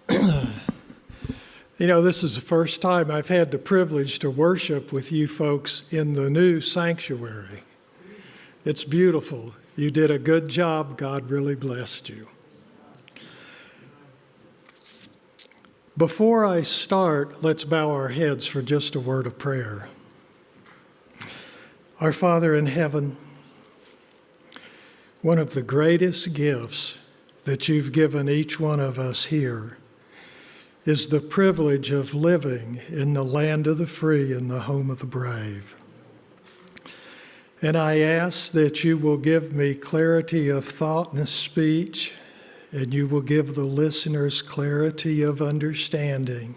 You know, this is the first time I've had the privilege to worship with you folks in the new sanctuary. It's beautiful. You did a good job. God really blessed you. Before I start, let's bow our heads for just a word of prayer. Our Father in heaven, one of the greatest gifts that you've given each one of us here is the privilege of living in the land of the free and the home of the brave. And I ask that you will give me clarity of thought and speech, and you will give the listeners clarity of understanding,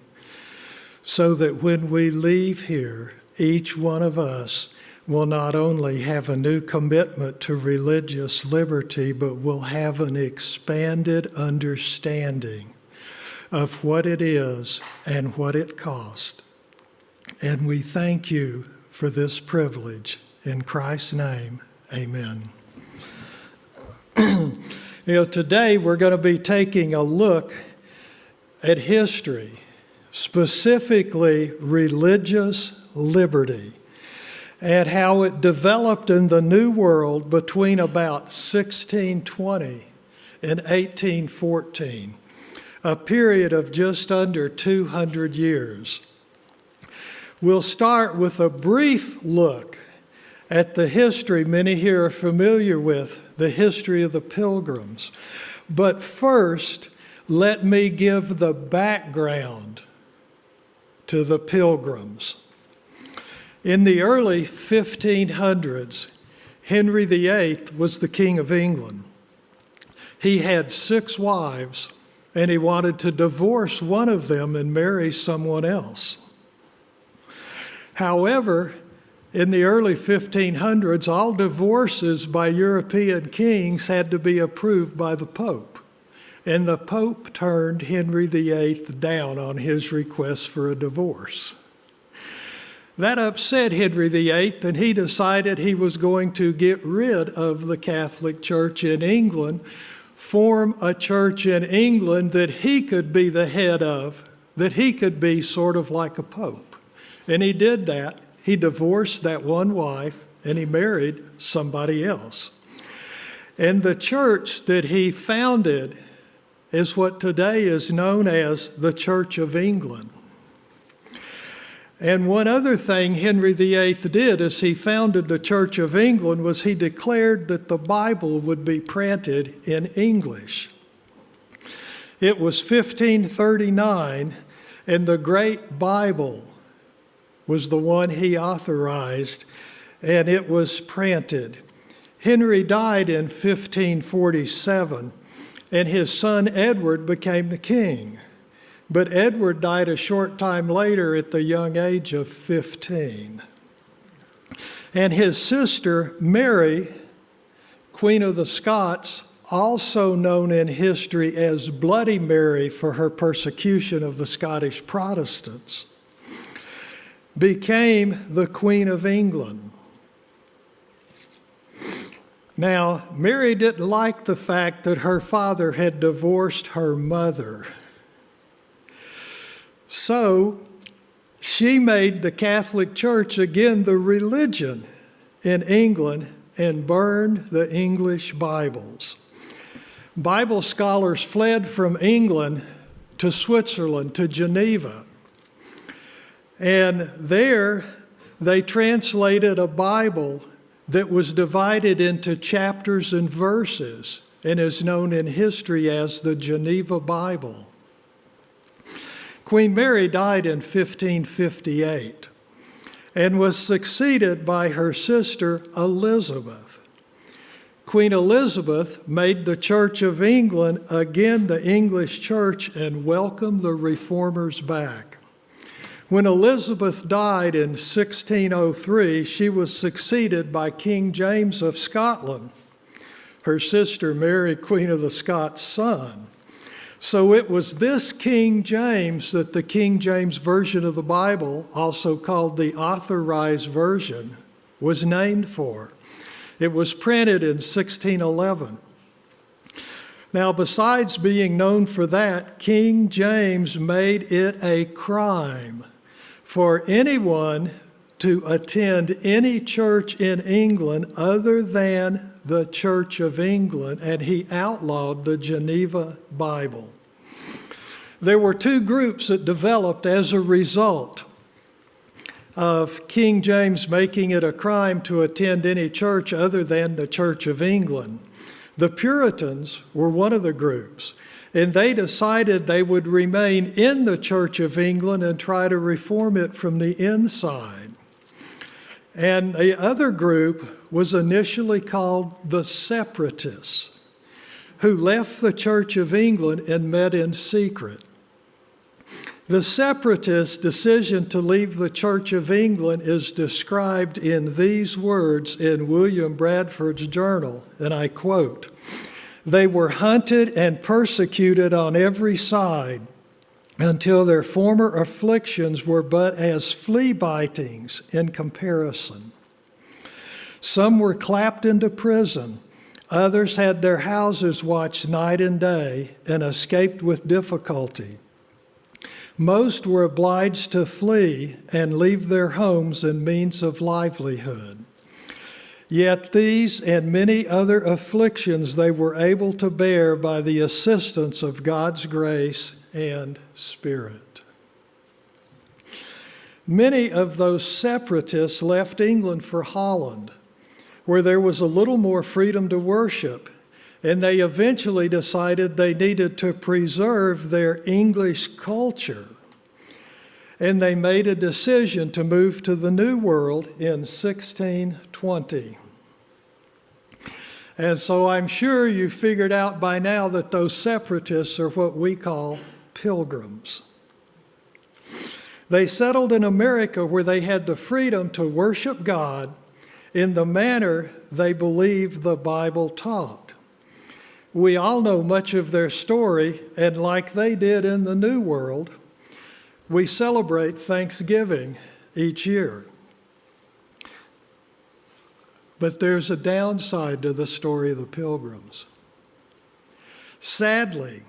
so that when we leave here, each one of us will not only have a new commitment to religious liberty, but will have an expanded understanding of what it is and what it cost. And we thank you for this privilege. In Christ's name, amen. Today we're going to be taking a look at history, specifically religious liberty, and how it developed in the New World between about 1620 and 1814. A period of just under 200 years. We'll start with a brief look at the history many here are familiar with, the history of the Pilgrims. But first, let me give the background to the Pilgrims. In the early 1500s, Henry VIII was the King of England. He had 6 wives, and he wanted to divorce one of them and marry someone else. However, in the early 1500s, all divorces by European kings had to be approved by the Pope. And the Pope turned Henry VIII down on his request for a divorce. That upset Henry VIII, and he decided he was going to get rid of the Catholic Church in England, form a church in England that he could be the head of, that he could be sort of like a pope. And he did that. He divorced that one wife and he married somebody else. And the church that he founded is what today is known as the Church of England. And one other thing Henry VIII did as he founded the Church of England was he declared that the Bible would be printed in English. It was 1539, and the Great Bible was the one he authorized, and it was printed. Henry died in 1547, and his son Edward became the king. But Edward died a short time later at the young age of 15. And his sister Mary, Queen of the Scots, also known in history as Bloody Mary for her persecution of the Scottish Protestants, became the Queen of England. Now, Mary didn't like the fact that her father had divorced her mother. So she made the Catholic Church again the religion in England and burned the English Bibles. Bible scholars fled from England to Switzerland, to Geneva. And there they translated a Bible that was divided into chapters and verses and is known in history as the Geneva Bible. Queen Mary died in 1558 and was succeeded by her sister Elizabeth. Queen Elizabeth made the Church of England again the English Church and welcomed the Reformers back. When Elizabeth died in 1603, she was succeeded by King James of Scotland, her sister Mary, Queen of the Scots' son. So it was this King James that the King James Version of the Bible, also called the Authorized Version, was named for. It was printed in 1611. Now, besides being known for that, King James made it a crime for anyone to attend any church in England other than the Church of England, and he outlawed the Geneva Bible. There were two groups that developed as a result of King James making it a crime to attend any church other than the Church of England. The Puritans were one of the groups, and they decided they would remain in the Church of England and try to reform it from the inside. And the other group was initially called the Separatists, who left the Church of England and met in secret. The Separatists' decision to leave the Church of England is described in these words in William Bradford's journal, and I quote, "They were hunted and persecuted on every side until their former afflictions were but as flea-bitings in comparison. Some were clapped into prison, others had their houses watched night and day and escaped with difficulty. Most were obliged to flee and leave their homes and means of livelihood. Yet these and many other afflictions they were able to bear by the assistance of God's grace and Spirit." Many of those separatists left England for Holland, where there was a little more freedom to worship, and they eventually decided they needed to preserve their English culture. And they made a decision to move to the New World in 1620. And so I'm sure you figured out by now that those separatists are what we call pilgrims. They settled in America where they had the freedom to worship God in the manner they believed the Bible taught. We all know much of their story, and like they did in the New World, we celebrate Thanksgiving each year. But there's a downside to the story of the Pilgrims. Sadly,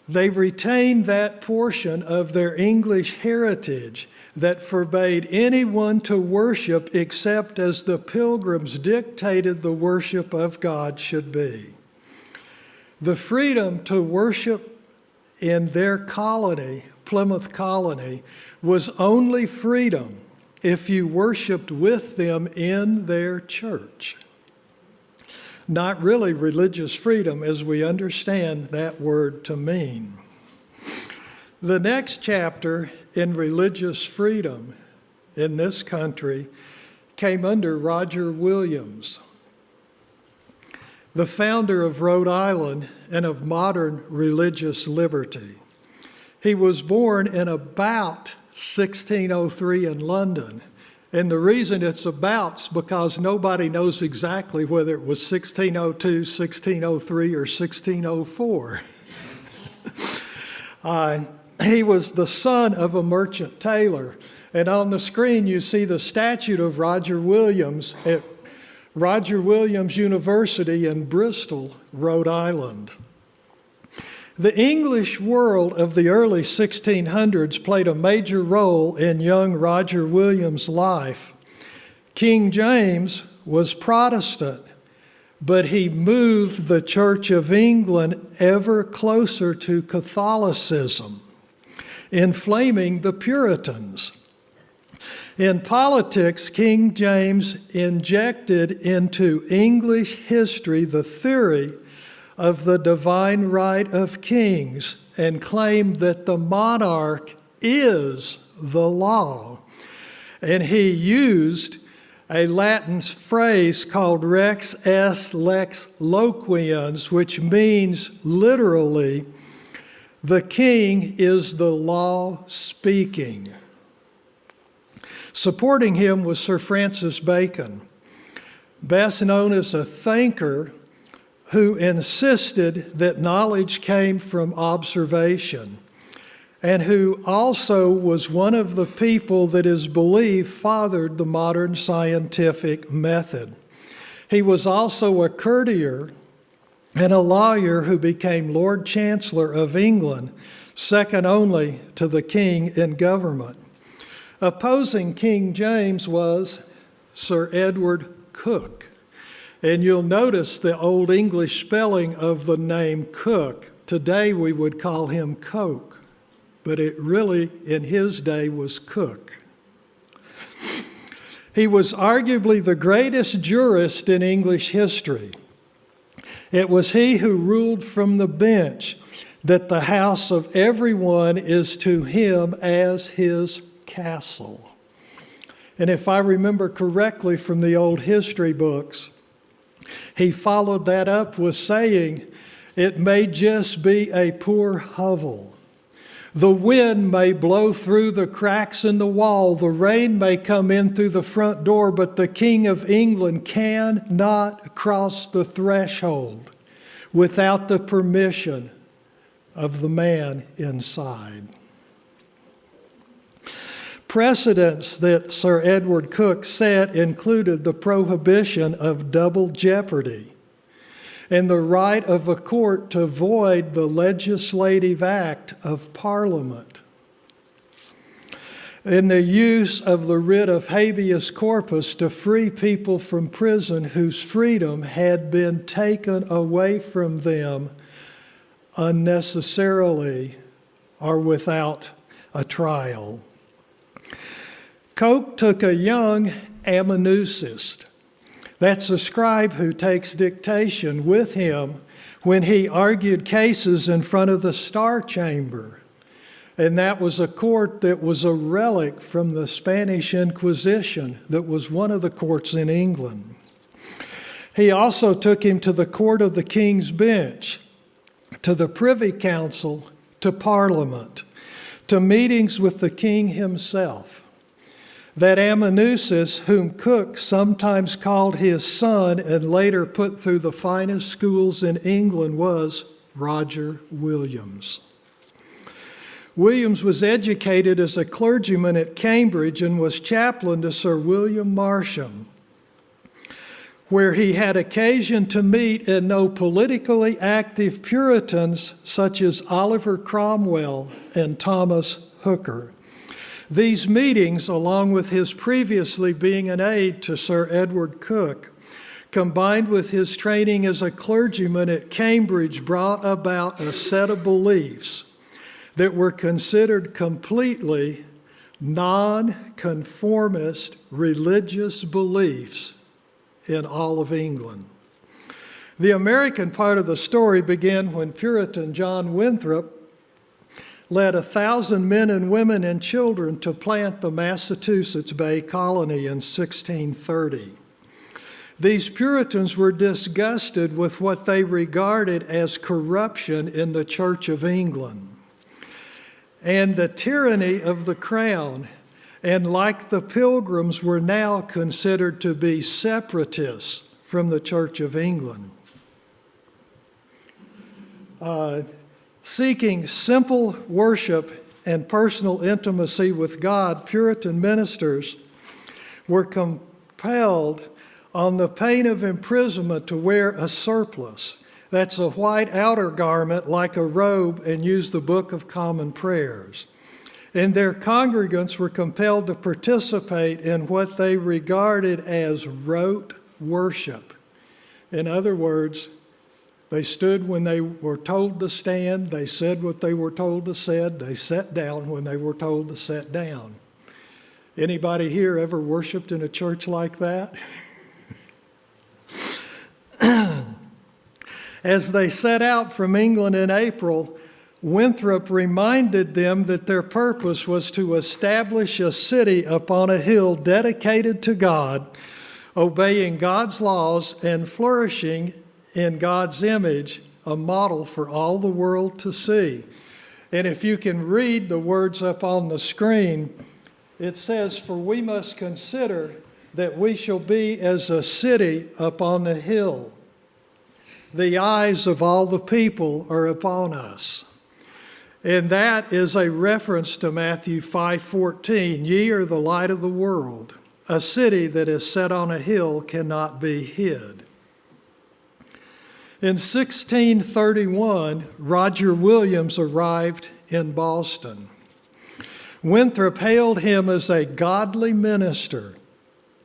they retained that portion of their English heritage that forbade anyone to worship except as the Pilgrims dictated the worship of God should be. The freedom to worship in their colony, Plymouth Colony, was only freedom if you worshiped with them in their church. Not really religious freedom as we understand that word to mean. The next chapter in religious freedom in this country came under Roger Williams, the founder of Rhode Island and of modern religious liberty. He was born in about 1603 in London. And the reason it's about's because nobody knows exactly whether it was 1602, 1603, or 1604. He was the son of a merchant tailor. And on the screen you see the statue of Roger Williams at Roger Williams University in Bristol, Rhode Island. The English world of the early 1600s played a major role in young Roger Williams' life. King James was Protestant, but he moved the Church of England ever closer to Catholicism, inflaming the Puritans. In politics, King James injected into English history the theory of the divine right of kings and claimed that the monarch is the law. And he used a Latin phrase called rex est lex loquens, which means literally, the king is the law speaking. Supporting him was Sir Francis Bacon, best known as a thinker who insisted that knowledge came from observation, and who also was one of the people that is believed fathered the modern scientific method. He was also a courtier and a lawyer who became Lord Chancellor of England, second only to the king in government. Opposing King James was Sir Edward Coke. And you'll notice the Old English spelling of the name Cook. Today we would call him Coke, but it really in his day was Cook. He was arguably the greatest jurist in English history. It was he who ruled from the bench that the house of everyone is to him as his castle. And if I remember correctly from the old history books, he followed that up with saying, it may just be a poor hovel. The wind may blow through the cracks in the wall, the rain may come in through the front door, but the King of England cannot cross the threshold without the permission of the man inside. Precedents that Sir Edward Coke set included the prohibition of double jeopardy and the right of a court to void the legislative act of Parliament, and the use of the writ of habeas corpus to free people from prison whose freedom had been taken away from them unnecessarily or without a trial. Coke took a young amanuensis, that's a scribe who takes dictation, with him when he argued cases in front of the Star Chamber. And that was a court that was a relic from the Spanish Inquisition that was one of the courts in England. He also took him to the court of the King's Bench, to the Privy Council, to Parliament, to meetings with the King himself. That amanuensis, whom Coke sometimes called his son and later put through the finest schools in England, was Roger Williams. Williams was educated as a clergyman at Cambridge and was chaplain to Sir William Marsham, where he had occasion to meet and know politically active Puritans such as Oliver Cromwell and Thomas Hooker. These meetings, along with his previously being an aide to Sir Edward Coke, combined with his training as a clergyman at Cambridge, brought about a set of beliefs that were considered completely non-conformist religious beliefs in all of England. The American part of the story began when Puritan John Winthrop led 1,000 men and women and children to plant the Massachusetts Bay Colony in 1630. These Puritans were disgusted with what they regarded as corruption in the Church of England and the tyranny of the crown, and like the Pilgrims, were now considered to be separatists from the Church of England. Seeking simple worship and personal intimacy with God, Puritan ministers were compelled on the pain of imprisonment to wear a surplice. That's a white outer garment like a robe, and use the Book of Common Prayers. And their congregants were compelled to participate in what they regarded as rote worship. In other words, they stood when they were told to stand, they said what they were told to say, they sat down when they were told to sit down. Anybody here ever worshiped in a church like that? As they set out from England in April, Winthrop reminded them that their purpose was to establish a city upon a hill dedicated to God, obeying God's laws and flourishing in God's image, a model for all the world to see. And if you can read the words up on the screen, it says, "For we must consider that we shall be as a city upon a hill. The eyes of all the people are upon us." And that is a reference to Matthew 5:14, "Ye are the light of the world. A city that is set on a hill cannot be hid." In 1631, Roger Williams arrived in Boston. Winthrop hailed him as a godly minister,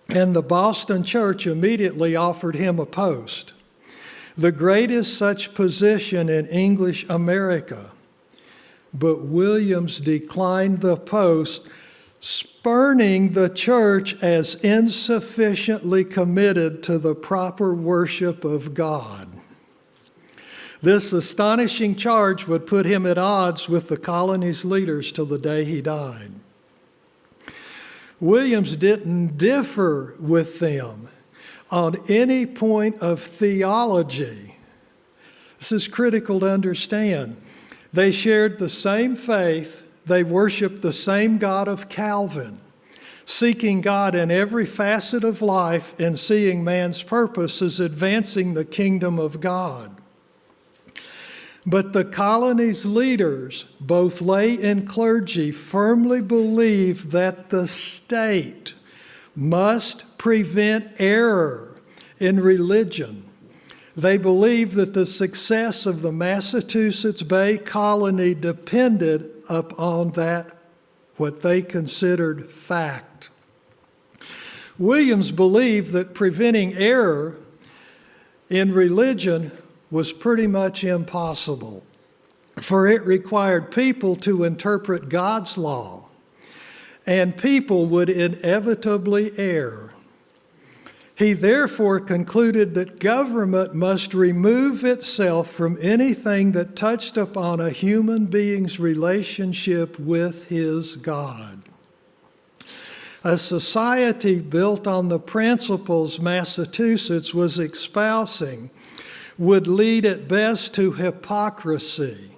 and the Boston church immediately offered him a post, the greatest such position in English America. But Williams declined the post, spurning the church as insufficiently committed to the proper worship of God. This astonishing charge would put him at odds with the colony's leaders till the day he died. Williams didn't differ with them on any point of theology. This is critical to understand. They shared the same faith. They worshiped the same God of Calvin, seeking God in every facet of life and seeing man's purpose as advancing the kingdom of God. But the colony's leaders, both lay and clergy, firmly believed that the state must prevent error in religion. They believed that the success of the Massachusetts Bay Colony depended upon that, what they considered fact. Williams believed that preventing error in religion was pretty much impossible, for it required people to interpret God's law, and people would inevitably err. He therefore concluded that government must remove itself from anything that touched upon a human being's relationship with his God. A society built on the principles Massachusetts was espousing would lead at best to hypocrisy,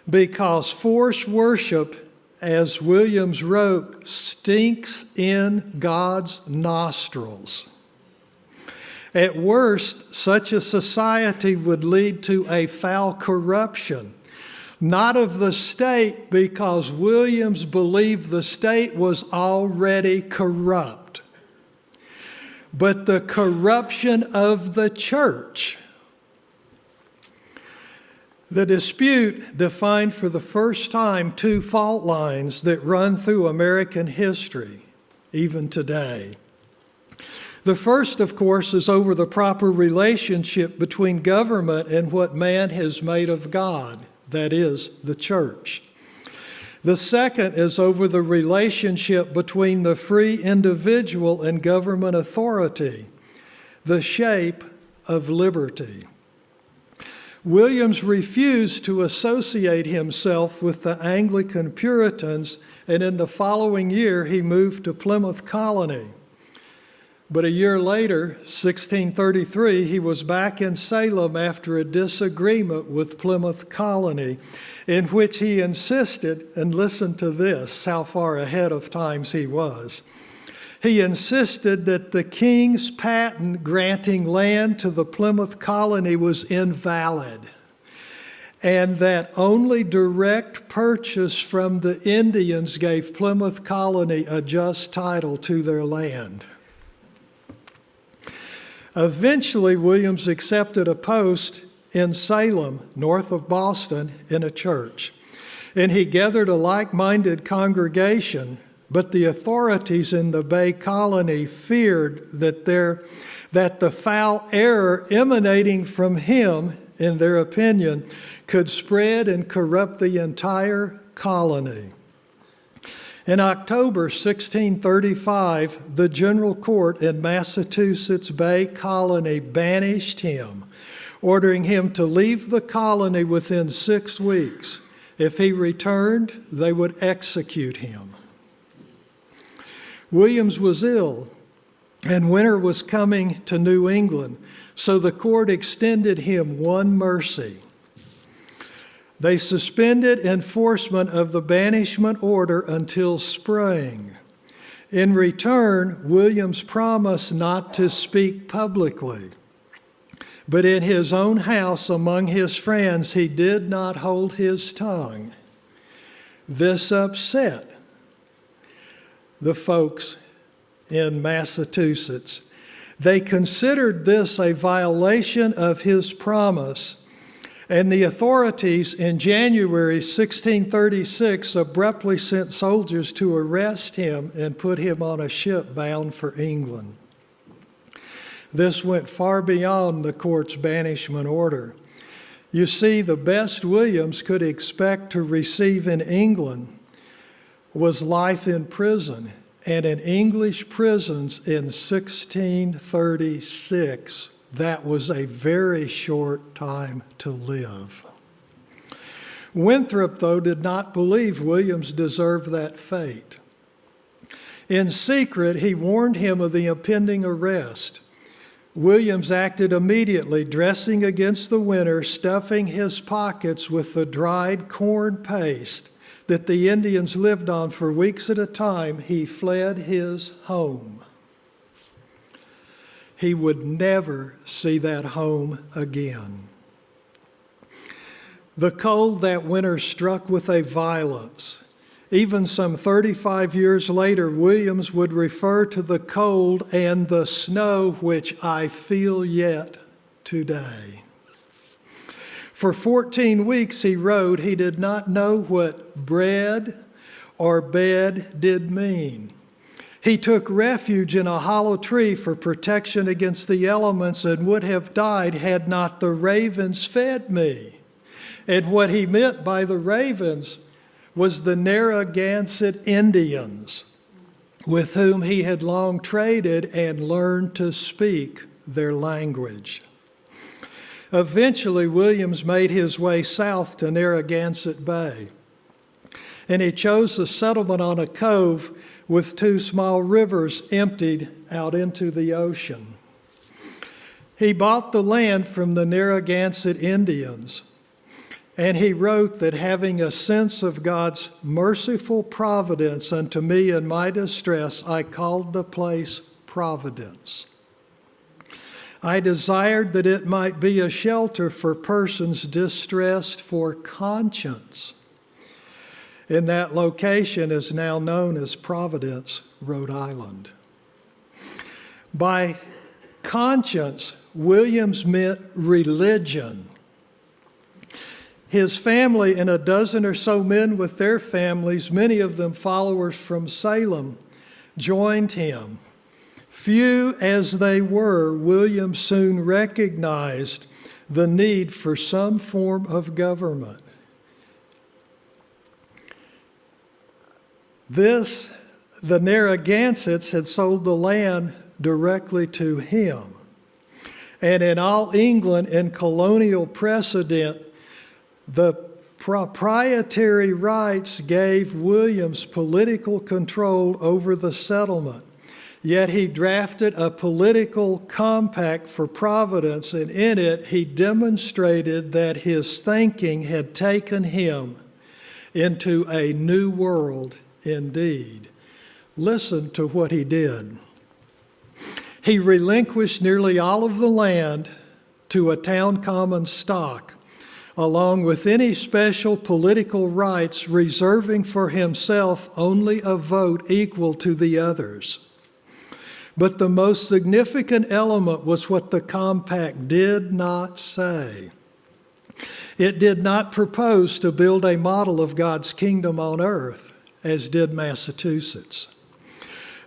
because forced worship, as Williams wrote, stinks in God's nostrils. At worst, such a society would lead to a foul corruption, not of the state, because Williams believed the state was already corrupt, but the corruption of the church. The dispute defined for the first time two fault lines that run through American history, even today. The first, of course, is over the proper relationship between government and what man has made of God, that is, the church. The second is over the relationship between the free individual and government authority, the shape of liberty. Williams refused to associate himself with the Anglican Puritans, and in the following year he moved to Plymouth Colony. But a year later, 1633, he was back in Salem after a disagreement with Plymouth Colony, in which he insisted, and listen to this, how far ahead of times he was. He insisted that the king's patent granting land to the Plymouth Colony was invalid, and that only direct purchase from the Indians gave Plymouth Colony a just title to their land. Eventually, Williams accepted a post in Salem, north of Boston, in a church, and he gathered a like-minded congregation. But the authorities in the Bay Colony feared that the foul error emanating from him, in their opinion, could spread and corrupt the entire colony. In October 1635, the General Court in Massachusetts Bay Colony banished him, ordering him to leave the colony within 6 weeks. If he returned, they would execute him. Williams was ill, and winter was coming to New England, so the court extended him one mercy. They suspended enforcement of the banishment order until spring. In return, Williams promised not to speak publicly, but in his own house among his friends, he did not hold his tongue. This upset the folks in Massachusetts. They considered this a violation of his promise, and the authorities in January 1636 abruptly sent soldiers to arrest him and put him on a ship bound for England. This went far beyond the court's banishment order. You see, the best Williams could expect to receive in England was life in prison, and in English prisons in 1636, that was a very short time to live. Winthrop, though, did not believe Williams deserved that fate. In secret, he warned him of the impending arrest. Williams acted immediately, dressing against the winter, stuffing his pockets with the dried corn paste that the Indians lived on for weeks at a time. He fled his home. He would never see that home again. The cold that winter struck with a violence. Even some 35 years later, Williams would refer to the cold and the snow, which I feel yet today. For 14 weeks, he wrote, he did not know what bread or bed did mean. He took refuge in a hollow tree for protection against the elements and would have died had not the ravens fed me. And what he meant by the ravens was the Narragansett Indians, with whom he had long traded and learned to speak their language. Eventually, Williams made his way south to Narragansett Bay, and he chose a settlement on a cove with two small rivers emptied out into the ocean. He bought the land from the Narragansett Indians, and he wrote that having a sense of God's merciful providence unto me in my distress, I called the place Providence. I desired that it might be a shelter for persons distressed for conscience. And that location is now known as Providence, Rhode Island. By conscience, Williams meant religion. His family and a dozen or so men with their families, many of them followers from Salem, joined him. Few as they were, Williams soon recognized the need for some form of government. The Narragansetts had sold the land directly to him. And in all England and colonial precedent, the proprietary rights gave Williams political control over the settlement. Yet he drafted a political compact for Providence, and in it he demonstrated that his thinking had taken him into a new world indeed. Listen to what he did. He relinquished nearly all of the land to a town common stock, along with any special political rights, reserving for himself only a vote equal to the others. But the most significant element was what the compact did not say. It did not propose to build a model of God's kingdom on earth, as did Massachusetts.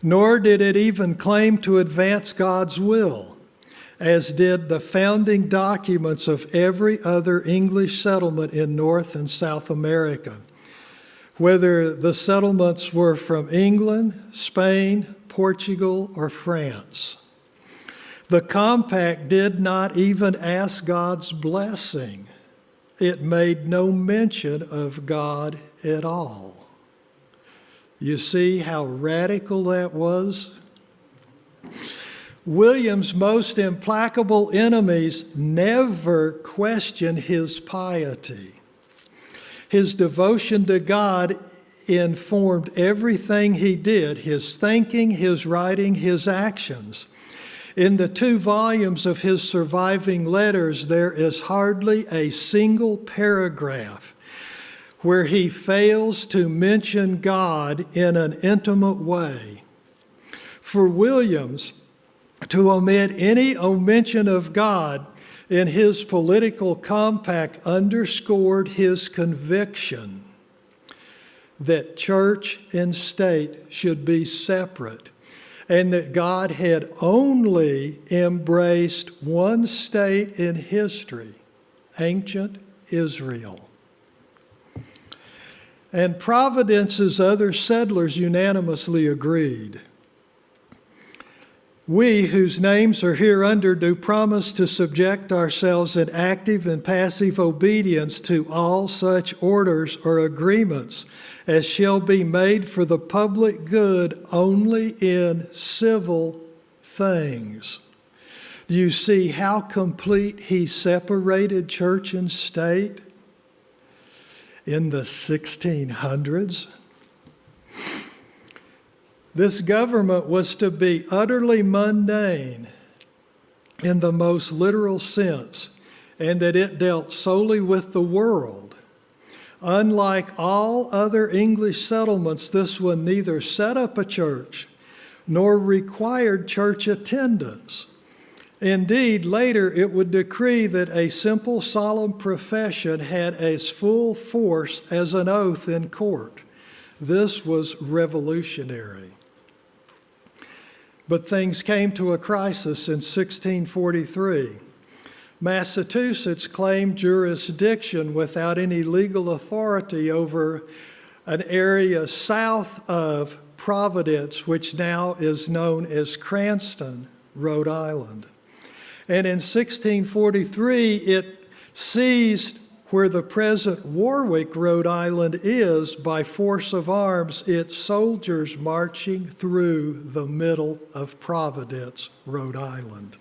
Nor did it even claim to advance God's will, as did the founding documents of every other English settlement in North and South America, whether the settlements were from England, Spain, Portugal, or France. The compact did not even ask God's blessing. It made no mention of God at all. You see how radical that was? William's most implacable enemies never questioned his piety. His devotion to God informed everything he did, his thinking, his writing, his actions. In the 2 volumes of his surviving letters, there is hardly a single paragraph where he fails to mention God in an intimate way. For Williams, To omit any mention of God in his political compact underscored his conviction that church and state should be separate, and that God had only embraced one state in history, ancient Israel. And Providence's other settlers unanimously agreed. We, whose names are hereunder, do promise to subject ourselves in active and passive obedience to all such orders or agreements as shall be made for the public good only in civil things. Do you see how complete he separated church and state in the 1600s? This government was to be utterly mundane in the most literal sense, and that it dealt solely with the world. Unlike all other English settlements, this one neither set up a church nor required church attendance. Indeed, later it would decree that a simple solemn profession had as full force as an oath in court. This was revolutionary. But things came to a crisis in 1643. Massachusetts claimed jurisdiction without any legal authority over an area south of Providence, which now is known as Cranston, Rhode Island. And in 1643, it seized where the present Warwick, Rhode Island is by force of arms, its soldiers marching through the middle of Providence, Rhode Island.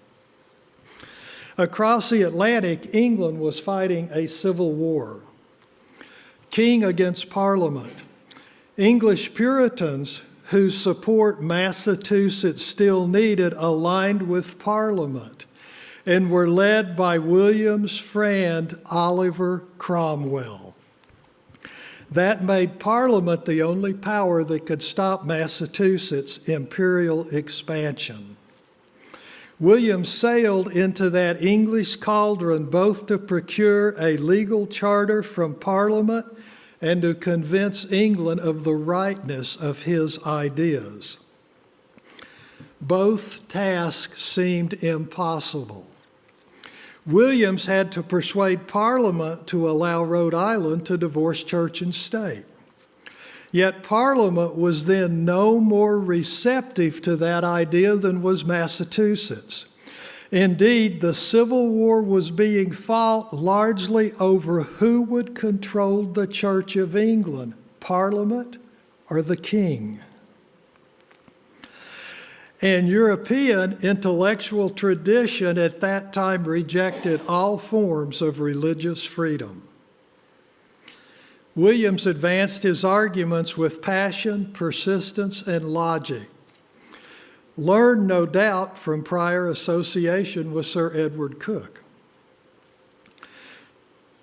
Across the Atlantic, England was fighting a civil war. King against Parliament. English Puritans, whose support Massachusetts still needed, aligned with Parliament and were led by William's friend Oliver Cromwell. That made Parliament the only power that could stop Massachusetts' imperial expansion. William sailed into that English cauldron both to procure a legal charter from Parliament and to convince England of the rightness of his ideas. Both tasks seemed impossible. Williams had to persuade Parliament to allow Rhode Island to divorce church and state. Yet Parliament was then no more receptive to that idea than was Massachusetts. Indeed, the Civil War was being fought largely over who would control the Church of England, Parliament or the King. And European intellectual tradition at that time rejected all forms of religious freedom. Williams advanced his arguments with passion, persistence, and logic, learned no doubt from prior association with Sir Edward Coke.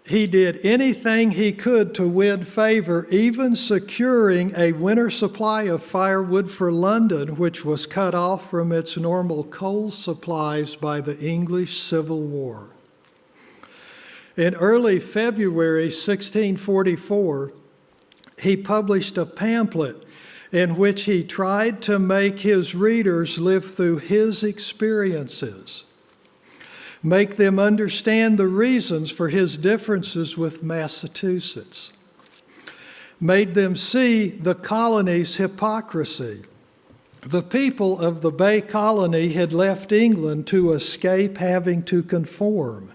He did anything he could to win favor, even securing a winter supply of firewood for London, which was cut off from its normal coal supplies by the English Civil War. In early February 1644, he published a pamphlet in which he tried to make his readers live through his experiences, make them understand the reasons for his differences with Massachusetts, made them see the colony's hypocrisy. The people of the Bay Colony had left England to escape having to conform.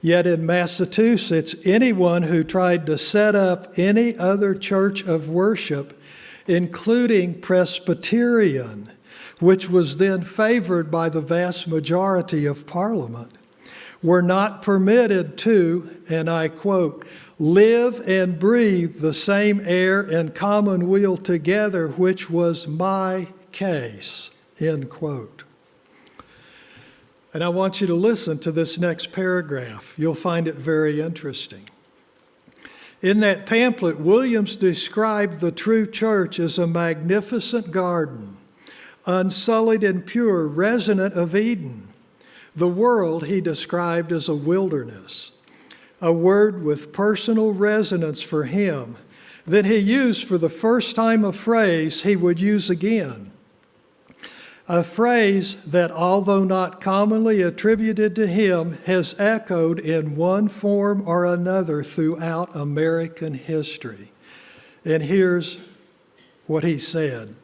Yet in Massachusetts, anyone who tried to set up any other church of worship, including Presbyterian, which was then favored by the vast majority of Parliament, were not permitted to, and I quote, live and breathe the same air and commonweal together, which was my case, end quote. And I want you to listen to this next paragraph. You'll find it very interesting. In that pamphlet, Williams described the true church as a magnificent garden, unsullied and pure, resonant of Eden. The world he described as a wilderness, a word with personal resonance for him. Then he used for the first time a phrase he would use again, a phrase that, although not commonly attributed to him, has echoed in one form or another throughout American history. And here's what he said.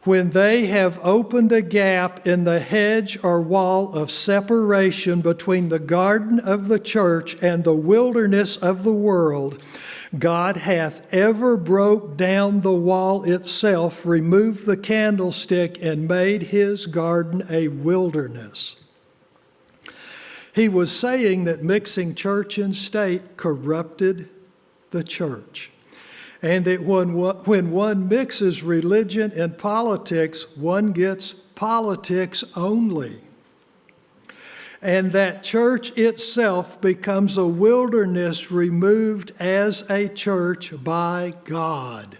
When they have opened a gap in the hedge or wall of separation between the garden of the church and the wilderness of the world, God hath ever broke down the wall itself, removed the candlestick, and made his garden a wilderness. He was saying that mixing church and state corrupted the church, and that when one mixes religion and politics, one gets politics only. And that church itself becomes a wilderness removed as a church by God.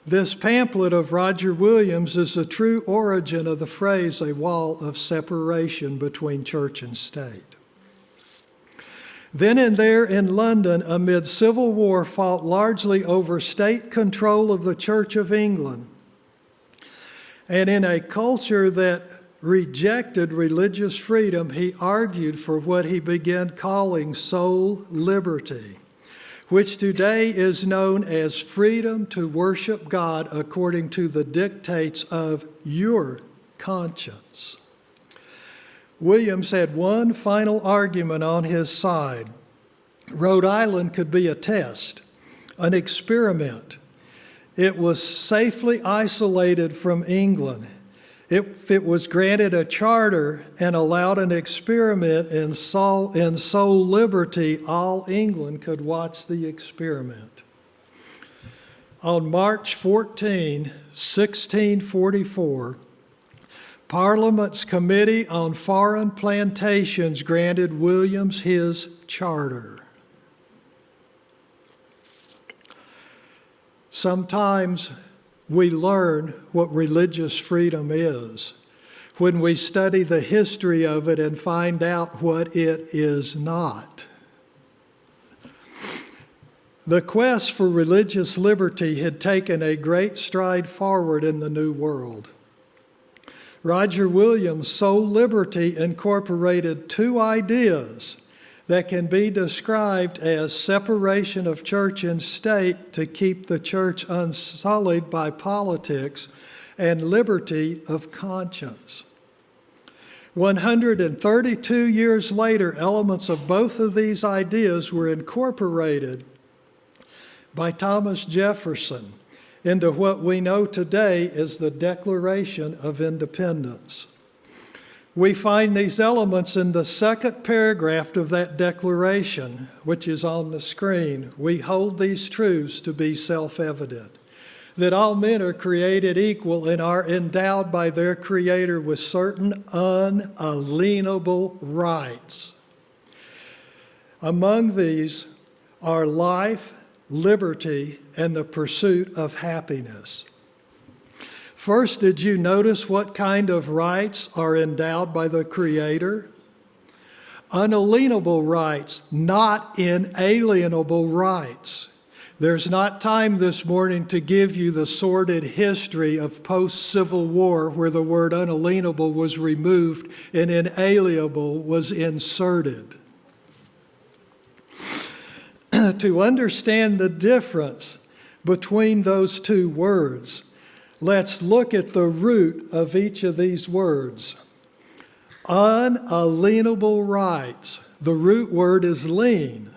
This pamphlet of Roger Williams is the true origin of the phrase, a wall of separation between church and state. Then and there in London, amid civil war fought largely over state control of the Church of England, and in a culture that rejected religious freedom, he argued for what he began calling soul liberty, which today is known as freedom to worship God according to the dictates of your conscience. Williams had one final argument on his side. Rhode Island could be a test, an experiment. It was safely isolated from England. If it was granted a charter and allowed an experiment in soul liberty, all England could watch the experiment. On March 14, 1644, Parliament's Committee on Foreign Plantations granted Williams his charter. Sometimes we learn what religious freedom is when we study the history of it and find out what it is not. The quest for religious liberty had taken a great stride forward in the New World. Roger Williams' soul liberty incorporated two ideas that can be described as separation of church and state to keep the church unsullied by politics, and liberty of conscience. 132 years later, elements of both of these ideas were incorporated by Thomas Jefferson into what we know today as the Declaration of Independence. We find these elements in the second paragraph of that declaration, which is on the screen. We hold these truths to be self-evident, that all men are created equal and are endowed by their Creator with certain unalienable rights. Among these are life, liberty, and the pursuit of happiness. First, did you notice what kind of rights are endowed by the Creator? Unalienable rights, not inalienable rights. There's not time this morning to give you the sordid history of post-Civil War where the word unalienable was removed and inalienable was inserted. To understand the difference between those two words, let's look at the root of each of these words. Unalienable rights. The root word is lien.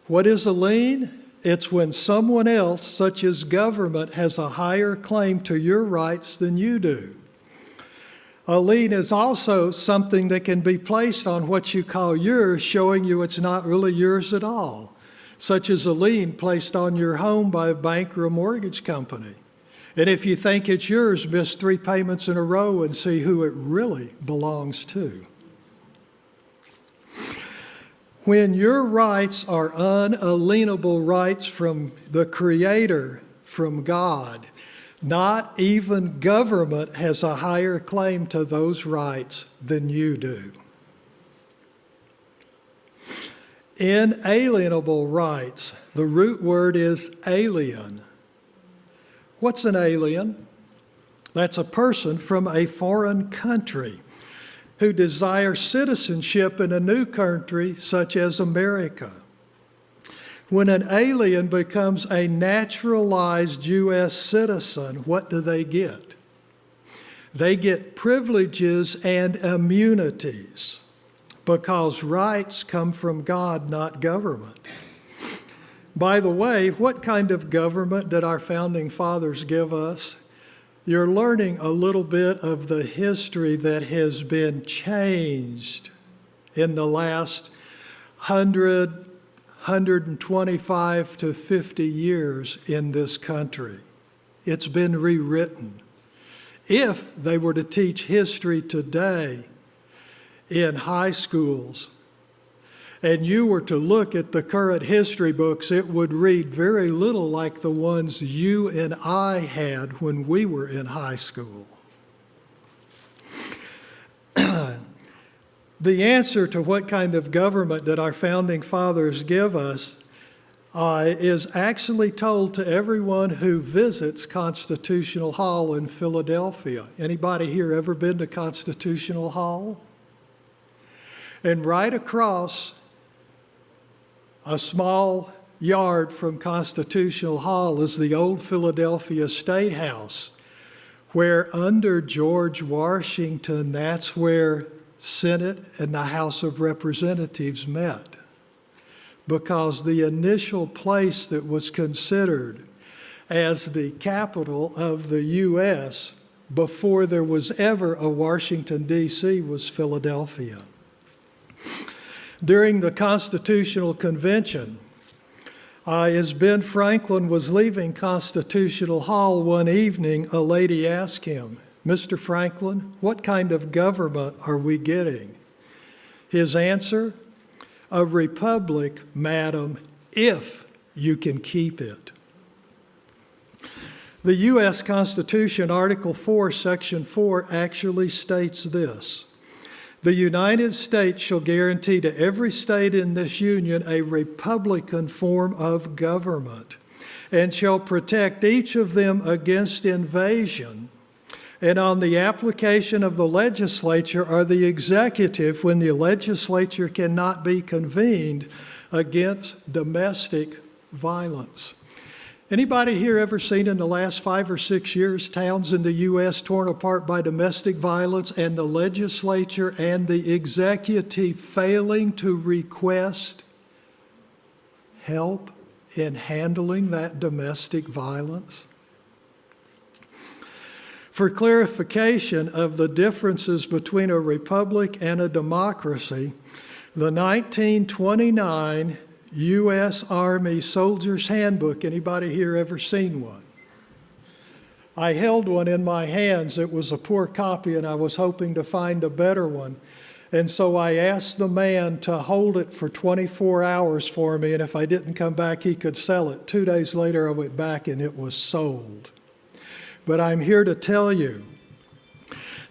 What is a lien? It's when someone else, such as government, has a higher claim to your rights than you do. A lien is also something that can be placed on what you call yours, showing you it's not really yours at all, such as a lien placed on your home by a bank or a mortgage company. And if you think it's yours, miss 3 payments in a row and see who it really belongs to. When your rights are unalienable rights from the Creator, from God, Not even government has a higher claim to those rights than you do. Inalienable rights. The root word is alien. What's an alien? That's a person from a foreign country who desires citizenship in a new country such as America. When an alien becomes a naturalized U.S. citizen, what do they get? They get privileges and immunities because rights come from God, not government. By the way, what kind of government did our founding fathers give us? You're learning a little bit of the history that has been changed in the last 125 to 50 years in this country. It's been rewritten. If they were to teach history today in high schools, and you were to look at the current history books, it would read very little like the ones you and I had when we were in high school. The answer to what kind of government did our founding fathers give us is actually told to everyone who visits Constitutional Hall in Philadelphia. Anybody here ever been to Constitutional Hall? And right across a small yard from Constitutional Hall is the old Philadelphia State House, where under George Washington, that's where Senate and the House of Representatives met. Because the initial place that was considered as the capital of the U.S. before there was ever a Washington, D.C. was Philadelphia. During the Constitutional Convention, as Ben Franklin was leaving Constitutional Hall one evening, a lady asked him, "Mr. Franklin, what kind of government are we getting?" His answer, "A republic, madam, if you can keep it." The U.S. Constitution, Article 4, Section 4, actually states this: "The United States shall guarantee to every state in this union a republican form of government, and shall protect each of them against invasion, and on the application of the legislature or the executive when the legislature cannot be convened against domestic violence." Anybody here ever seen in the last 5 or 6 years towns in the U.S. torn apart by domestic violence and the legislature and the executive failing to request help in handling that domestic violence? For clarification of the differences between a republic and a democracy, the 1929 U.S. Army Soldier's Handbook, anybody here ever seen one? I held one in my hands. It was a poor copy, and I was hoping to find a better one. And so I asked the man to hold it for 24 hours for me, and if I didn't come back, he could sell it. 2 days later, I went back, and it was sold. But I'm here to tell you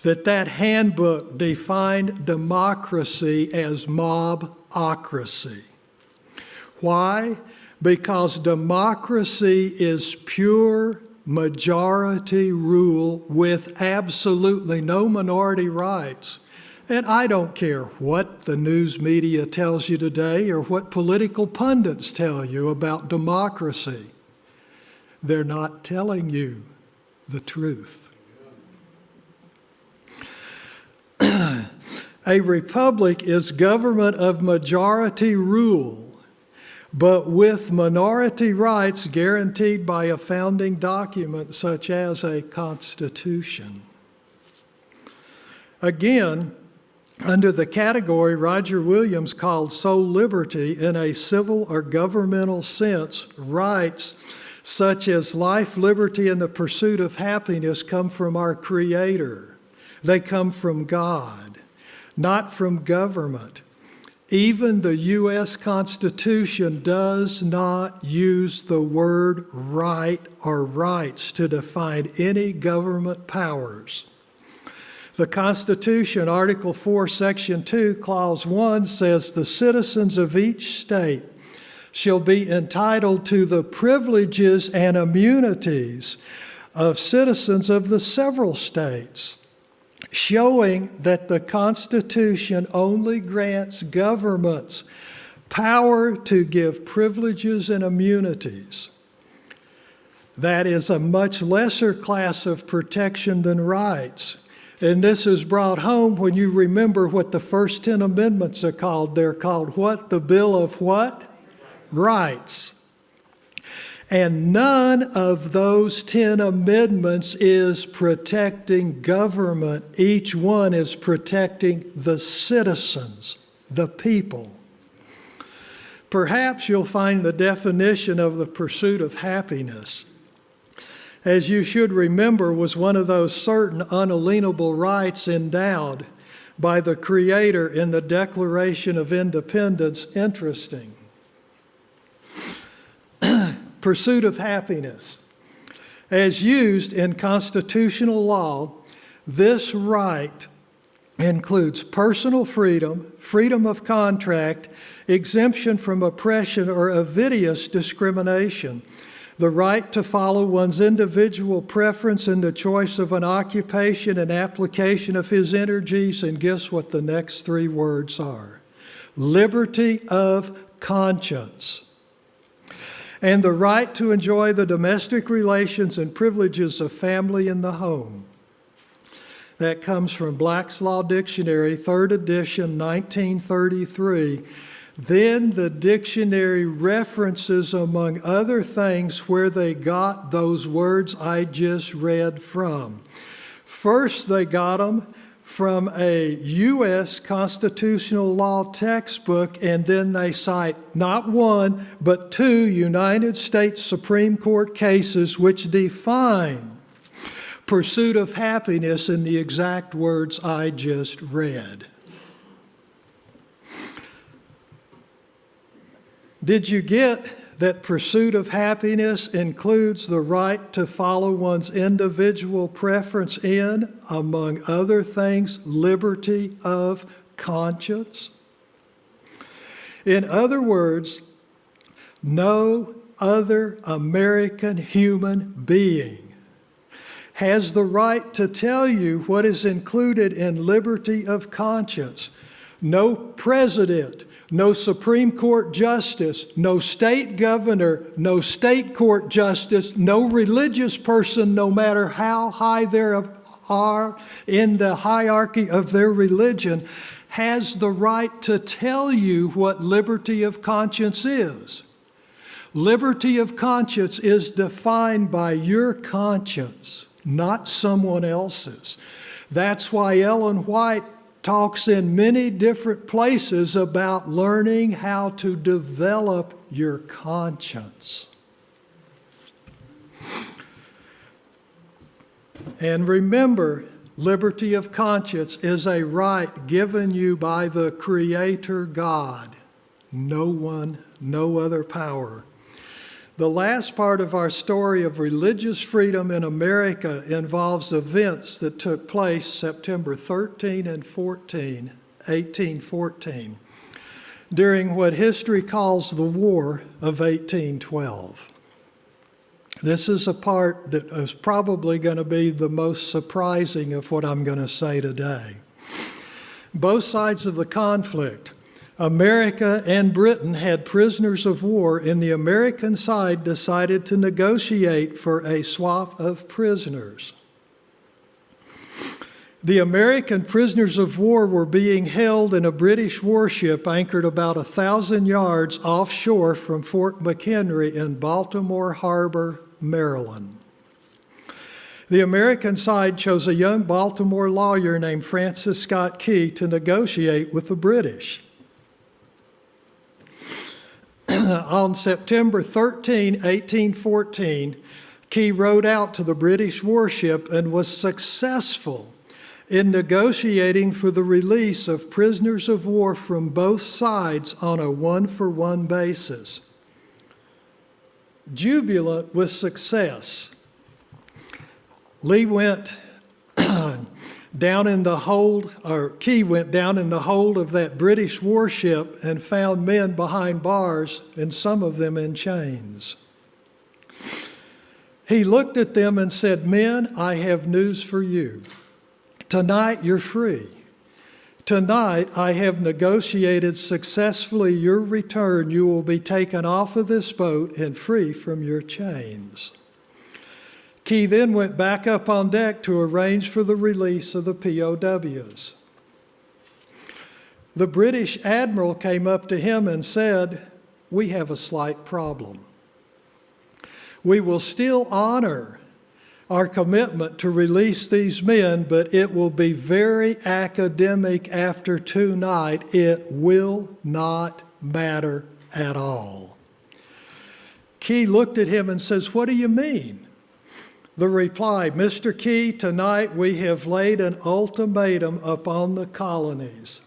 that that handbook defined democracy as mobocracy. Why? Because democracy is pure majority rule with absolutely no minority rights. And I don't care what the news media tells you today or what political pundits tell you about democracy. They're not telling you the truth. A republic is government of majority rule, but with minority rights guaranteed by a founding document such as a constitution. Again, under the category Roger Williams called soul liberty, in a civil or governmental sense, rights such as life, liberty, and the pursuit of happiness come from our Creator. They come from God, not from government. Even the U.S. Constitution does not use the word right or rights to define any government powers. The Constitution, Article 4, Section 2, Clause 1 says the citizens of each state shall be entitled to the privileges and immunities of citizens of the several states, showing that the Constitution only grants governments power to give privileges and immunities. That is a much lesser class of protection than rights. And this is brought home when you remember what the first 10 amendments are called. They're called what? The Bill of what? Rights. And none of those 10 amendments is protecting government. Each one is protecting the citizens, the people. Perhaps you'll find the definition of the pursuit of happiness, as you should remember, was one of those certain unalienable rights endowed by the Creator in the Declaration of Independence. Interesting. Pursuit of happiness. As used in constitutional law, this right includes personal freedom, freedom of contract, exemption from oppression or invidious discrimination, the right to follow one's individual preference in the choice of an occupation and application of his energies, and guess what the next 3 words are? Liberty of conscience. And the right to enjoy the domestic relations and privileges of family in the home. That comes from Black's Law Dictionary, 3rd edition, 1933. Then the dictionary references, among other things, where they got those words I just read from. First, they got them from a U.S. constitutional law textbook, and then they cite not 1, but 2 United States Supreme Court cases which define pursuit of happiness in the exact words I just read. Did you get that pursuit of happiness includes the right to follow one's individual preference in, among other things, liberty of conscience? In other words, no other American human being has the right to tell you what is included in liberty of conscience. No president, no Supreme Court justice, no state governor, no state court justice, no religious person, no matter how high they are in the hierarchy of their religion, has the right to tell you what liberty of conscience is. Liberty of conscience is defined by your conscience, not someone else's. That's why Ellen White talks in many different places about learning how to develop your conscience. And remember, liberty of conscience is a right given you by the Creator God. No one, no other power. The last part of our story of religious freedom in America involves events that took place September 13 and 14, 1814, during what history calls the War of 1812. This is a part that is probably going to be the most surprising of what I'm going to say today. Both sides of the conflict, America and Britain, had prisoners of war, and the American side decided to negotiate for a swap of prisoners. The American prisoners of war were being held in a British warship anchored about 1,000 yards offshore from Fort McHenry in Baltimore Harbor, Maryland. The American side chose a young Baltimore lawyer named Francis Scott Key to negotiate with the British. On September 13, 1814, Key rowed out to the British warship and was successful in negotiating for the release of prisoners of war from both sides on a one-for-one basis. Jubilant with success, Lee went down in the hold, or Key went down in the hold of that British warship and found men behind bars, and some of them in chains. He looked at them and said, "Men, I have news for you. Tonight you're free. Tonight I have negotiated successfully your return. You will be taken off of this boat and free from your chains." Key then went back up on deck to arrange for the release of the POWs. The British admiral came up to him and said, "We have a slight problem. We will still honor our commitment to release these men, but it will be very academic after tonight. It will not matter at all." Key looked at him and says, "What do you mean?" The reply, "Mr. Key, tonight we have laid an ultimatum upon the colonies.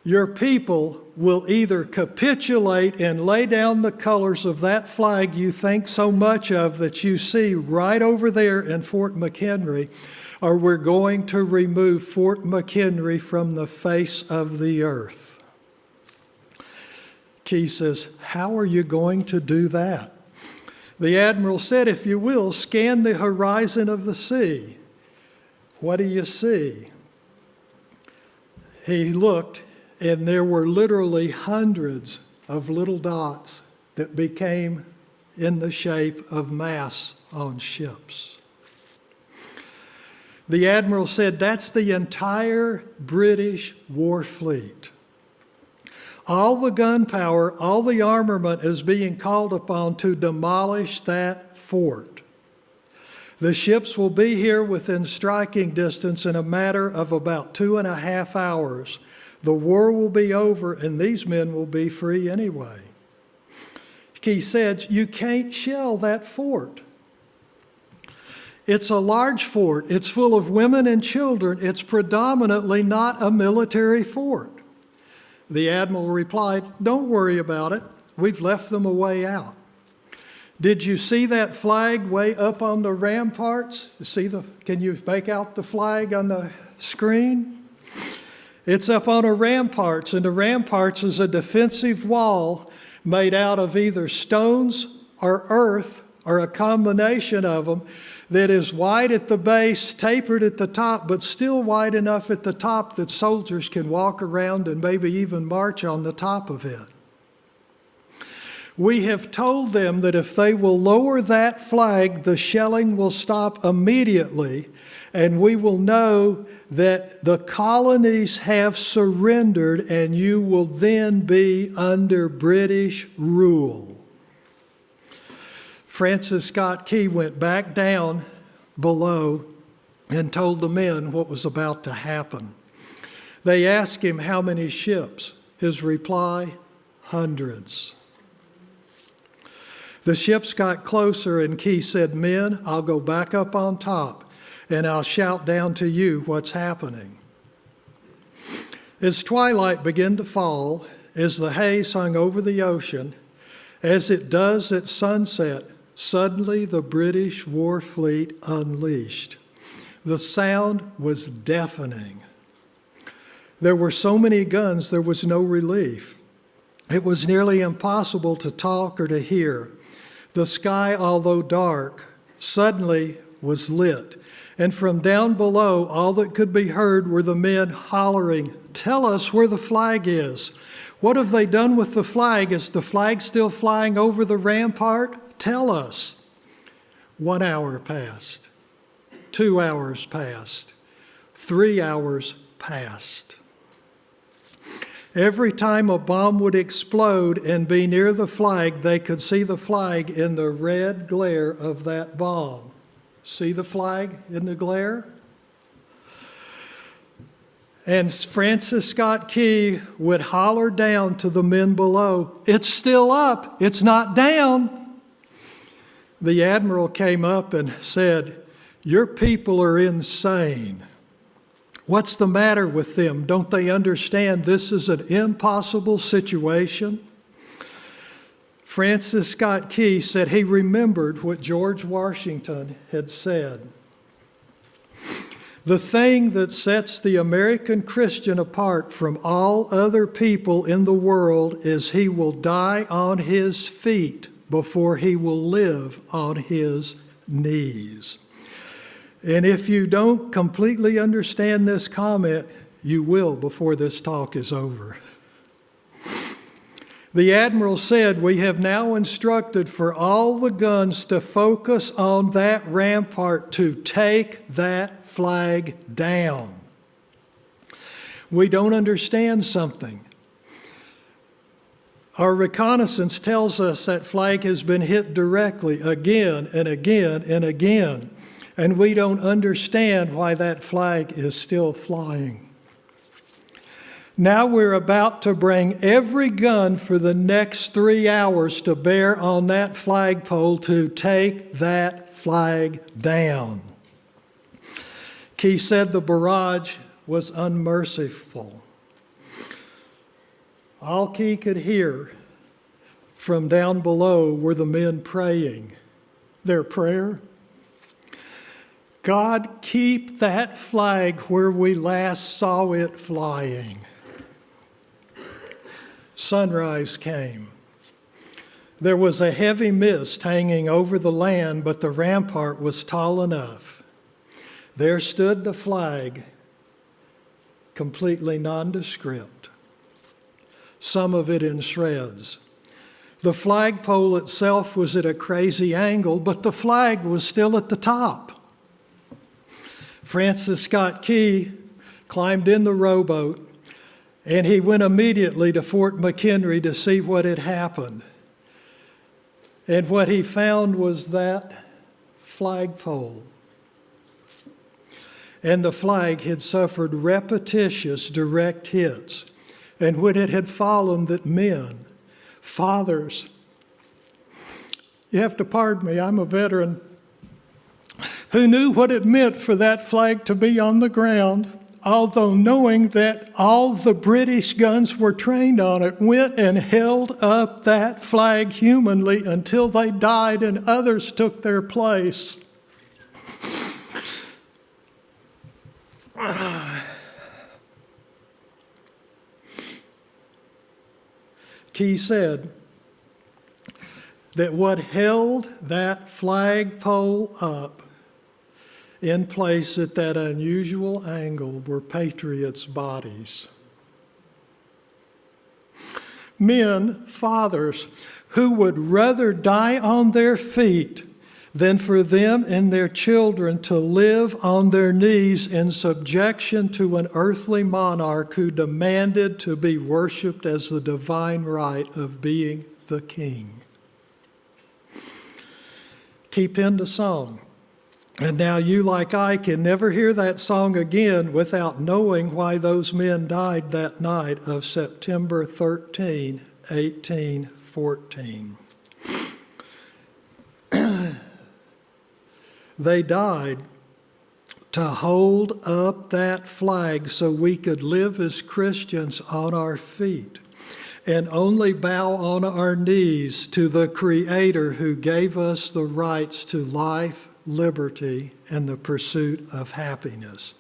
Your people will either capitulate and lay down the colors of that flag you think so much of that you see right over there in Fort McHenry, or we're going to remove Fort McHenry from the face of the earth." Key says, "How are you going to do that?" The admiral said, "If you will, scan the horizon of the sea. What do you see?" He looked, and there were literally hundreds of little dots that became in the shape of masts on ships. The admiral said, "That's the entire British war fleet. All the gunpowder, all the armament is being called upon to demolish that fort. The ships will be here within striking distance in a matter of about 2.5 hours. The war will be over and these men will be free anyway." He said, "You can't shell that fort. It's a large fort. It's full of women and children. It's predominantly not a military fort." The admiral replied, "Don't worry about it. We've left them a way out. Did you see that flag way up on the ramparts? Can you make out the flag on the screen? It's up on the ramparts, and the ramparts is a defensive wall made out of either stones or earth or a combination of them that is wide at the base, tapered at the top, but still wide enough at the top that soldiers can walk around and maybe even march on the top of it. We have told them that if they will lower that flag, the shelling will stop immediately, and we will know that the colonies have surrendered, and you will then be under British rule." Francis Scott Key went back down below and told the men what was about to happen. They asked him how many ships. His reply, hundreds. The ships got closer and Key said, "Men, I'll go back up on top and I'll shout down to you what's happening." As twilight began to fall, as the haze hung over the ocean, as it does at sunset, suddenly the British war fleet unleashed. The sound was deafening. There were so many guns, there was no relief. It was nearly impossible to talk or to hear. The sky, although dark, suddenly was lit. And from down below, all that could be heard were the men hollering, "Tell us where the flag is. What have they done with the flag? Is the flag still flying over the rampart? Tell us." 1 hour passed. 2 hours passed. 3 hours passed. Every time a bomb would explode and be near the flag, they could see the flag in the red glare of that bomb. See the flag in the glare? And Francis Scott Key would holler down to the men below, "It's still up, it's not down." The admiral came up and said, "Your people are insane. What's the matter with them? Don't they understand this is an impossible situation? Francis Scott Key said he remembered what George Washington had said. The thing that sets the American Christian apart from all other people in the world is he will die on his feet before he will live on his knees. And if you don't completely understand this comment, you will before this talk is over. The admiral said, "We have now instructed for all the guns to focus on that rampart to take that flag down." We don't understand something. Our reconnaissance tells us that flag has been hit directly again and again and again, and we don't understand why that flag is still flying. Now we're about to bring every gun for the next 3 hours to bear on that flagpole to take that flag down. Key said the barrage was unmerciful. All Key could hear from down below were the men praying. Their prayer: God, keep that flag where we last saw it flying. Sunrise came. There was a heavy mist hanging over the land, but the rampart was tall enough. There stood the flag, completely nondescript, some of it in shreds. The flagpole itself was at a crazy angle, but the flag was still at the top. Francis Scott Key climbed in the rowboat, and he went immediately to Fort McHenry to see what had happened. And what he found was that flagpole. And the flag had suffered repetitious direct hits. And when it had fallen, that men, fathers, you have to pardon me, I'm a veteran, who knew what it meant for that flag to be on the ground, although knowing that all the British guns were trained on it, went and held up that flag humanly until they died and others took their place. Key said that what held that flagpole up in place at that unusual angle were patriots' bodies. Men, fathers, who would rather die on their feet than for them and their children to live on their knees in subjection to an earthly monarch who demanded to be worshiped as the divine right of being the king. Keep into song. And now you, like I, can never hear that song again without knowing why those men died that night of September 13, 1814. They died to hold up that flag so we could live as Christians on our feet and only bow on our knees to the Creator who gave us the rights to life, liberty, and the pursuit of happiness.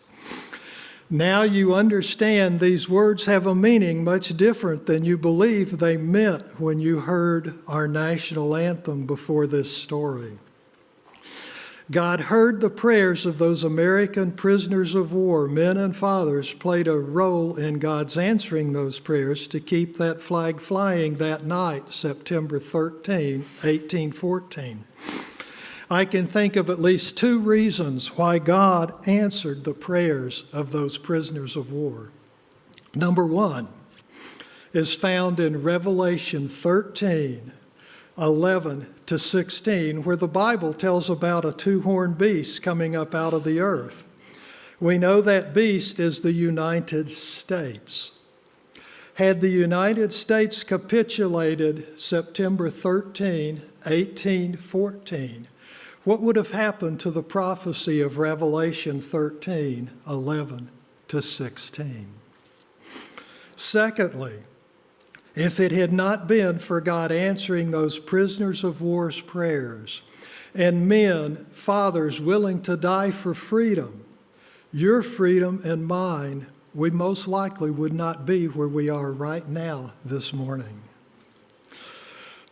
Now you understand these words have a meaning much different than you believe they meant when you heard our national anthem before this story. God heard the prayers of those American prisoners of war. Men and fathers played a role in God's answering those prayers to keep that flag flying that night, September 13, 1814. I can think of at least 2 reasons why God answered the prayers of those prisoners of war. Number 1 is found in Revelation 13, 11 to 16, where the Bible tells about a 2-horned beast coming up out of the earth. We know that beast is the United States. Had the United States capitulated September 13, 1814, what would have happened to the prophecy of Revelation 13, 11 to 16. Secondly, if it had not been for God answering those prisoners of war's prayers and men, fathers willing to die for freedom, your freedom and mine, we most likely would not be where we are right now this morning.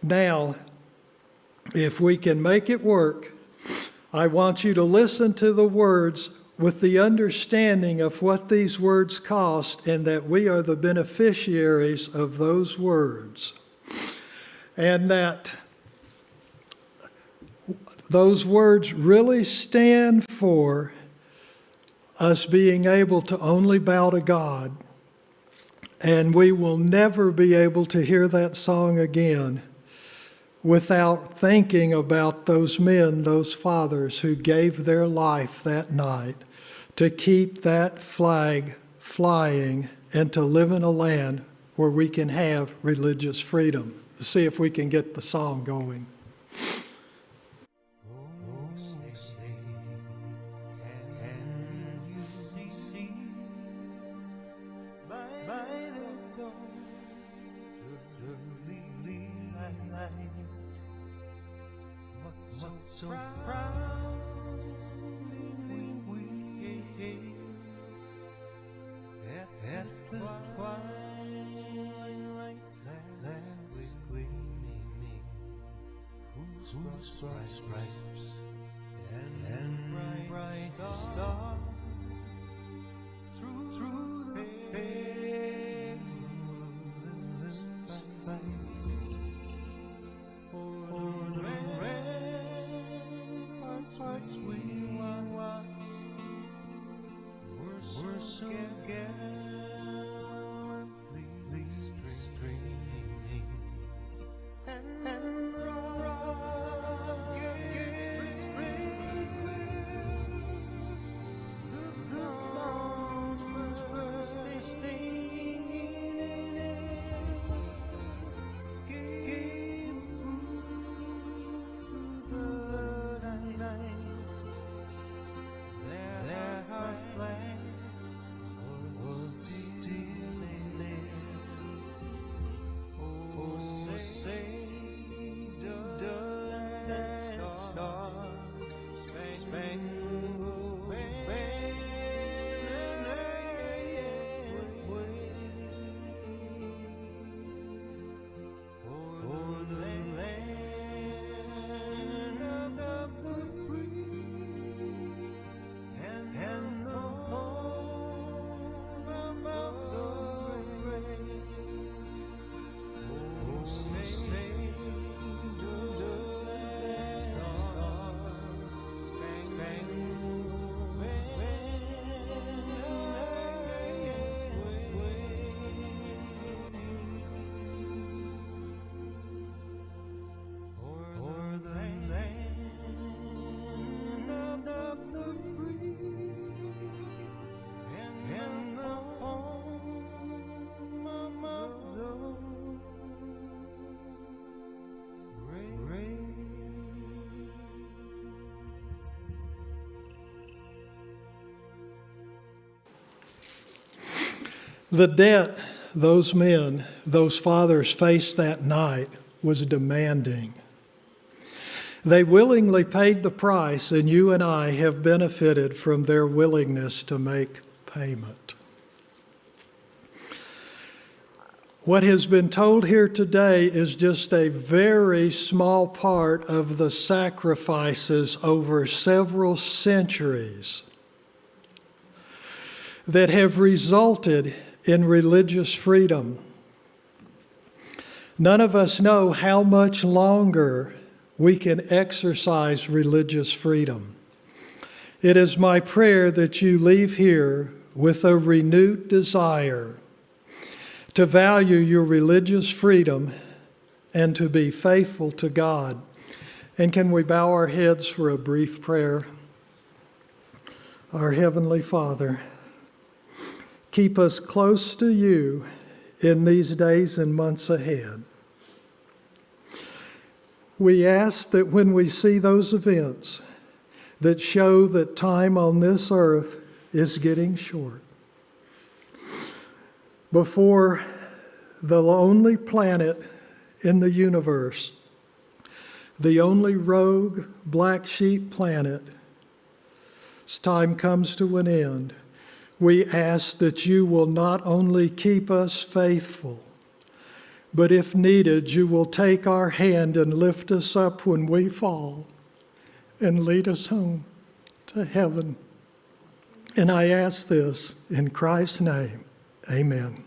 Now, if we can make it work, I want you to listen to the words with the understanding of what these words cost and that we are the beneficiaries of those words. And that those words really stand for us being able to only bow to God. And we will never be able to hear that song again without thinking about those men, those fathers who gave their life that night to keep that flag flying and to live in a land where we can have religious freedom. Let's see if we can get the song going. So proudly we at the twilight that was gleaming, whose stripes and bright stars through the perilous fight. O'er the ramparts we were so gallantly streaming, and rockets sprinkled the mountains bursting in air, gave food to the night. There our flag was still there. Oh, say does that star-spangled banner yet wave o'er the land of the free and the home of the brave? Oh, say does that star-spangled banner yet wave o'er the land of the free and the home of the brave? The debt those men, those fathers faced that night was demanding. They willingly paid the price, and you and I have benefited from their willingness to make payment. What has been told here today is just a very small part of the sacrifices over several centuries that have resulted in religious freedom. None of us know how much longer we can exercise religious freedom. It is my prayer that you leave here with a renewed desire to value your religious freedom and to be faithful to God. And can we bow our heads for a brief prayer? Our Heavenly Father, keep us close to you in these days and months ahead. We ask that when we see those events that show that time on this earth is getting short, before the only planet in the universe, the only rogue black sheep planet, as time comes to an end, we ask that you will not only keep us faithful, but if needed, you will take our hand and lift us up when we fall and lead us home to heaven. And I ask this in Christ's name, amen.